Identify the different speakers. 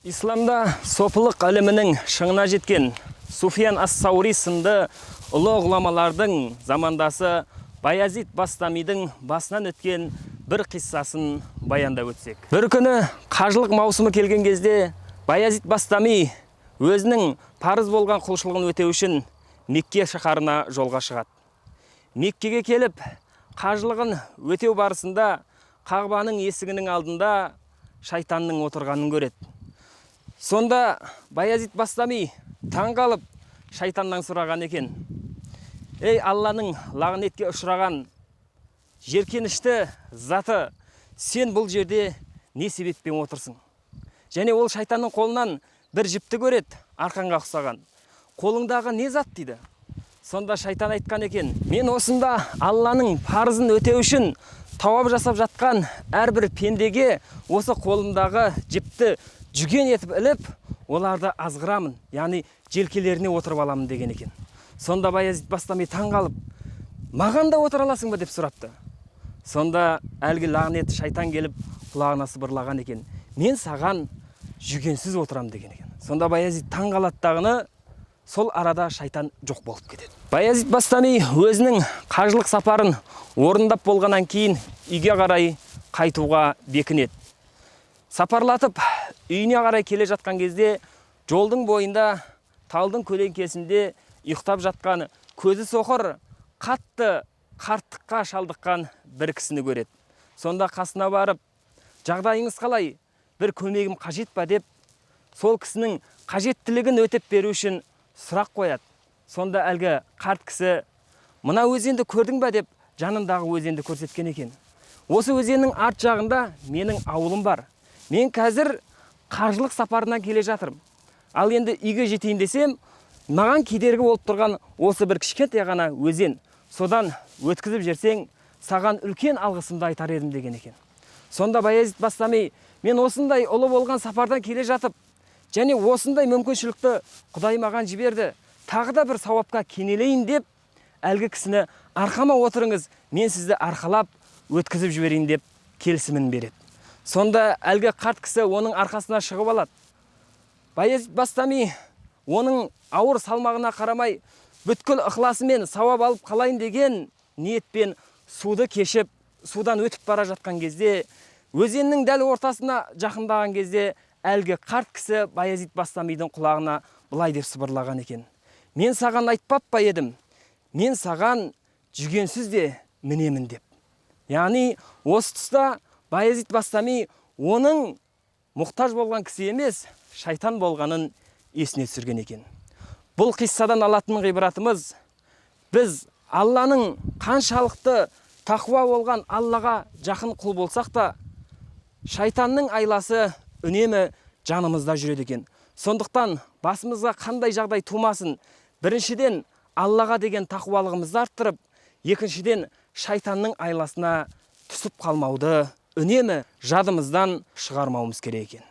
Speaker 1: Исламда сопылық ілімінің шыңына жеткен Суфиян ас-Саури сынды ұлы ғұламалардың замандасы Баязид Бастамидің басынан өткен бір қиссасын баяндап өтсек. Бір күні қажылық маусымы келген кезде Баязид Бастами өзінің парыз болған құлшылығын өтеу үшін Мекке шаһарына жолға шығады. Меккеге келіп, қажылығын өтеу барысында Қағбаның есігінің алдында шайтанның отырғанын көреді. Сонда Баязид Бастами таңғалып шайтаннан сұраған екен: «Ей Алланың лағнетке ұшыраған жеркенішті заты, сен бұл жерде не себеппен отырсың?» Және ол шайтанның қолынан бір жіпті көреді, арқанға ұқсаған. «Қолыңдағы не зат?» дейді. Сонда шайтан айтқан екен: «Мен осында Алланың парызын өтеу үшін тауап жасап жатқан әрбір пендеге осы қолымдағы жіпті жүген етіп іліп, оларды азғырамын, яғни желкелеріне отырып аламын» деген екен. Сонда Баязид Бастами таңғалып: «Маған да отыра аласың ба?» деп сұрапты. Сонда әлгі лағнет шайтан келіп құлағына сыбырлаған екен: «Мен саған жүгенсіз отырам» деген екен. Сонда Баязид таңғалаттағыны сол арада шайтан жоқ болып кетеді. Баязид Бастами өзінің қажылық сапарын орындап болғаннан кейін үйге қарай қайтуға бекінеді. Сапарлатып үйіне қарай келе жатқан кезде жолдың бойында талдың көлеңкесінде ұйықтап жатқан көзі соқыр, қатты қарттыққа шалдыққан бір кісіні көреді. Сонда қасына барып: «Жағдайыңыз қалай? Бір көмегім қажет па?» деп сол кісінің қажеттілігін өтеп беру үшін сұрақ қояды. Сонда әлгі қарт кісі: «Мына өзенді көрдің ба?» деп жанындағы өзенді көрсеткен екен. «Осы өзеннің арт жағында менің ауылым бар. Мен қазір қажылық сапарынан келе жатырмын. Ал енді үйге жетейін десем, маған кедергі болып тұрған осы бір кішкентай ғана өзен. Содан өткізіп жерсең, саған үлкен алғысымды айтар едім» деген екен. Сонда Баязид Бастами: «Мен осындай ұлы болған сапардан келе жатып, және осындай мүмкіншілікті Құдай маған жіберді. Тағы да бір сауапқа кенелейін деп, әлгі кісіні арқама отырыңыз, мен сізді арқалап өткізіп жіберейін» деп келісімін береді. Сонда әлгі қарт кісі оның арқасына шығып алады. Баязид Бастами оның ауыр салмағына қарамай, бүткіл ықыласымен сауап алып қалайын деген ниетпен суды кешіп, судан өтіп бара жатқан кезде, өзеннің дәл ортасына жақындаған кезде, әлгі қарт кісі Баязид Бастамидің құлағына былай деп сыбырлаған екен: «Мен саған айтпап па едім, мен саған жүгенсіз де мінемін» деп. Яғни осы тұста Баязид Бастами оның мұқтаж болған кісі емес, шайтан болғанын есіне түсірген екен. Бұл қиссадан алатын ғибратымыз: біз Алланың қаншалықты тақуа болған Аллаға жақын құл болсақ та, шайтанның айласы үнемі жанымызда жүреді екен. Сондықтан басымызға қандай жағдай тумасын, біріншіден Аллаға деген тақуалығымызды арттырып, екіншіден шайтанның айласына түсіп қалмауды үнемі жадымыздан шығармауымыз керек екен.